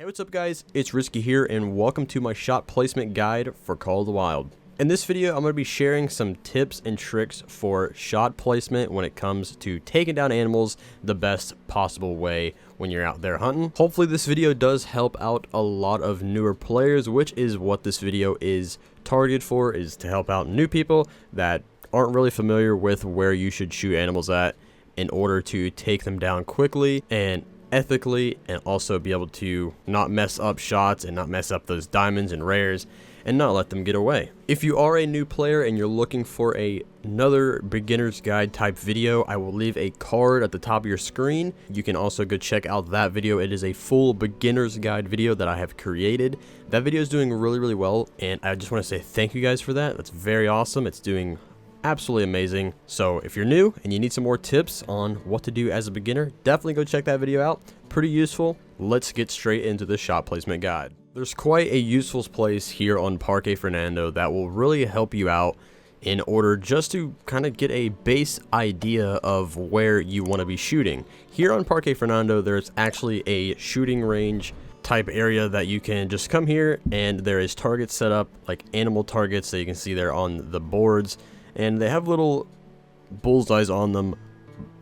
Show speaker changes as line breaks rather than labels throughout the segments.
Hey, what's up guys? It's Risky here and welcome to my shot placement guide for Call of the Wild. In this video, I'm going to be sharing some tips and tricks for shot placement when it comes to taking down animals the best possible way when you're out there hunting. Hopefully this video does help out a lot of newer players, which is what this video is targeted for, is to help out new people that aren't really familiar with where you should shoot animals at in order to take them down quickly and ethically, and also be able to not mess up shots and not mess up those diamonds and rares and not let them get away. If you are a new player and you're looking for another beginner's guide type video, I will leave a card at the top of your screen. You can also go check out that video. It is a full beginner's guide video that I have created. That video is doing really well, and I just want to say thank you guys for that. That's very awesome. It's doing absolutely amazing. So if you're new and you need some more tips on what to do as a beginner, definitely go check that video out. Pretty useful. Let's get straight into the shot placement guide. There's quite a useful place here on Parque Fernando that will really help you out in order just to kind of get a base idea of where you want to be shooting. Here on Parque Fernando, there's actually a shooting range type area that you can just come here, and there is targets set up, like animal targets that you can see there on the boards, and they have little bullseyes on them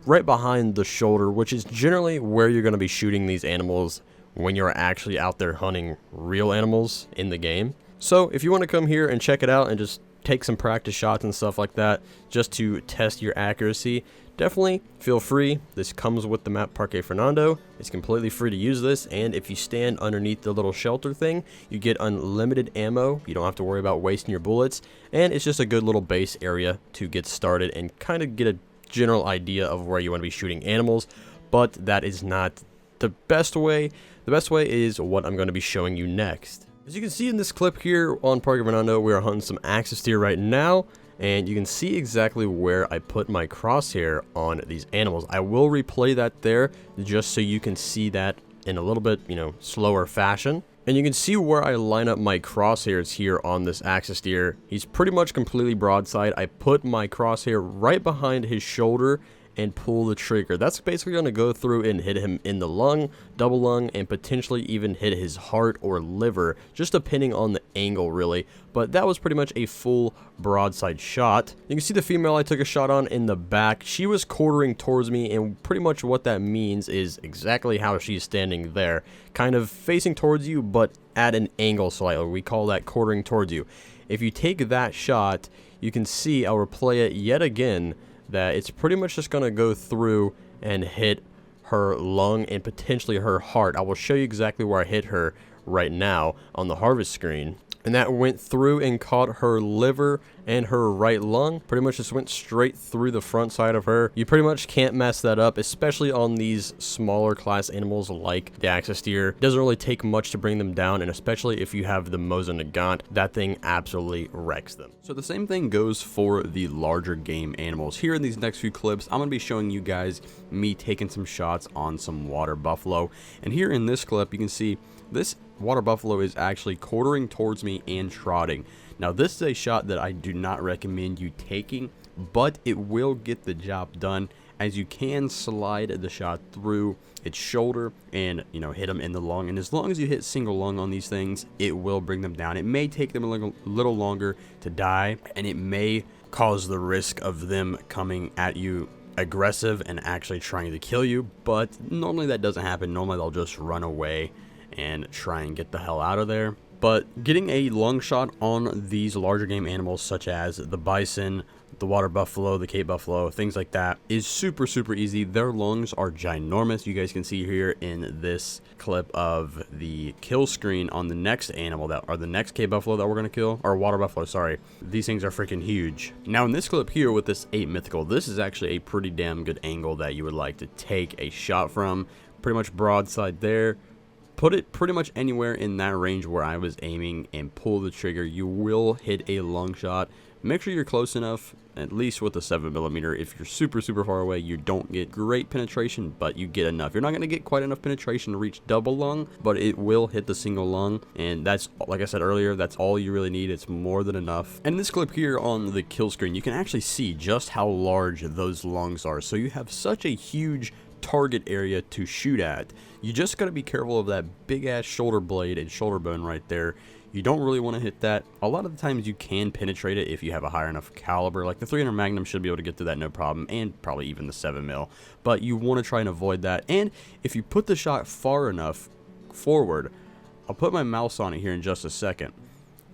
right behind the shoulder, which is generally where you're going to be shooting these animals when you're actually out there hunting real animals in the game. So if you want to come here and check it out and just take some practice shots and stuff like that just to test your accuracy, definitely feel free. This comes with the map Parque Fernando. It's completely free to use this, and if you stand underneath the little shelter thing, you get unlimited ammo. You don't have to worry about wasting your bullets, and it's just a good little base area to get started and kind of get a general idea of where you want to be shooting animals. But that is not the best way. The best way is what I'm going to be showing you next. As you can see in this clip here on Parque Fernando, we are hunting some axis deer right now, and you can see exactly where I put my crosshair on these animals. I will replay that there just so you can see that in a little bit, slower fashion. And you can see where I line up my crosshairs here on this axis deer. He's pretty much completely broadside. I put my crosshair right behind his shoulder and pull the trigger. That's basically going to go through and hit him in the lung, double lung, and potentially even hit his heart or liver, just depending on the angle really. But that was pretty much a full broadside shot. You can see the female I took a shot on in the back. She was quartering towards me, and pretty much what that means is exactly how she's standing there, kind of facing towards you but at an angle slightly. We call that quartering towards you. If you take that shot, you can see, I'll replay it yet again, that it's pretty much just going to go through and hit her lung and potentially her heart. I will show you exactly where I hit her right now on the harvest screen. And that went through and caught her liver and her right lung. Pretty much just went straight through the front side of her. You pretty much can't mess that up, especially on these smaller class animals like the axis deer. It doesn't really take much to bring them down, and especially if you have the Mosin Nagant, that thing absolutely wrecks them. So the same thing goes for the larger game animals. Here in these next few clips, I'm going to be showing you guys me taking some shots on some water buffalo. And here in this clip, you can see this water buffalo is actually quartering towards me and trotting. Now this is a shot that I do not recommend you taking, but it will get the job done, as you can slide the shot through its shoulder and hit them in the lung. And as long as you hit single lung on these things, it will bring them down. It may take them a little longer to die, and it may cause the risk of them coming at you aggressive and actually trying to kill you, but normally that doesn't happen. Normally they'll just run away and try and get the hell out of there. But getting a lung shot on these larger game animals such as the bison, the water buffalo, the Cape buffalo, things like that is super easy. Their lungs are ginormous. You guys can see here in this clip of the kill screen on the next animal, that are the next Cape buffalo that we're going to kill, or water buffalo, sorry. These things are freaking huge. Now in this clip here with this 8 mythical, this is actually a pretty damn good angle that you would like to take a shot from. Pretty much broadside there. Put it pretty much anywhere in that range where I was aiming and pull the trigger. You will hit a lung shot. Make sure you're close enough, at least with the 7mm. If you're super far away, you don't get great penetration, but you get enough. You're not going to get quite enough penetration to reach double lung, but it will hit the single lung, and that's, like I said earlier, that's all you really need. It's more than enough. And in this clip here on the kill screen, you can actually see just how large those lungs are. So you have such a huge
target area to shoot at. You just got to be careful of that big ass shoulder blade and shoulder bone right there. You don't really want to hit that. A lot of the times you can penetrate it if you have a higher enough caliber. Like the 300 Magnum should be able to get through that no problem, and probably even the 7mm. But you want to try and avoid that. And if you put the shot far enough forward, I'll put my mouse on it here in just a second.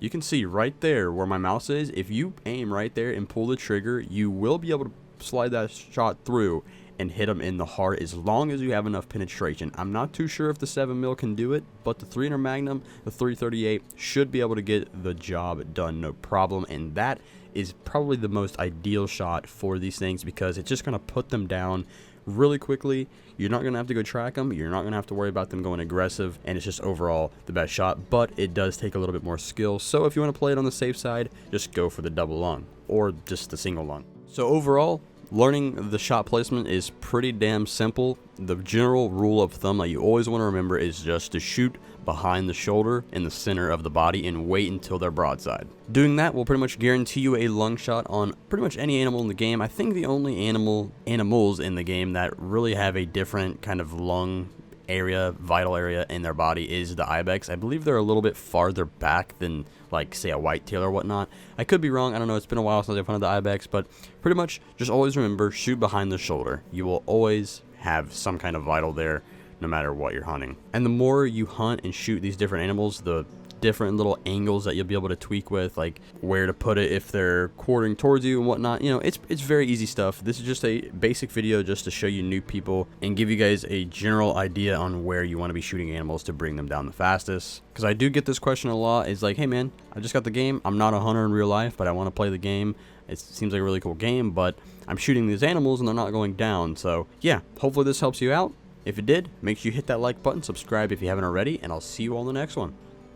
You can see right there where my mouse is. If you aim right there and pull the trigger, you will be able to slide that shot through and hit them in the heart as long as you have enough penetration. I'm not too sure if the 7mm can do it, but the 300 Magnum, the 338 should be able to get the job done no problem, and that is probably the most ideal shot for these things because it's just going to put them down really quickly. You're not going to have to go track them. You're not going to have to worry about them going aggressive, and it's just overall the best shot, but it does take a little bit more skill. So if you want to play it on the safe side, just go for the double lung or just the single lung. So overall, learning the shot placement is pretty damn simple. The general rule of thumb that you always want to remember is just to shoot behind the shoulder in the center of the body and wait until they're broadside. Doing that will pretty much guarantee you a lung shot on pretty much any animal in the game. I think the only animals in the game that really have a different kind of lung area, vital area in their body is the ibex. I believe they're a little bit farther back than, like, say, a whitetail or whatnot. I could be wrong. I don't know. It's been a while since I've hunted the ibex, but pretty much just always remember, shoot behind the shoulder. You will always have some kind of vital there no matter what you're hunting. And the more you hunt and shoot these different animals, the different little angles that you'll be able to tweak with, like where to put it if they're quartering towards you and whatnot. You know, it's very easy stuff. This is just a basic video just to show you new people and give you guys a general idea on where you want to be shooting animals to bring them down the fastest. Because I do get this question a lot. It's like, hey man, I just got the game. I'm not a hunter in real life, but I want to play the game. It seems like a really cool game, but I'm shooting these animals and they're not going down. So yeah, hopefully this helps you out. If it did, make sure you hit that like button, subscribe if you haven't already, and I'll see you all in the next one.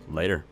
Later.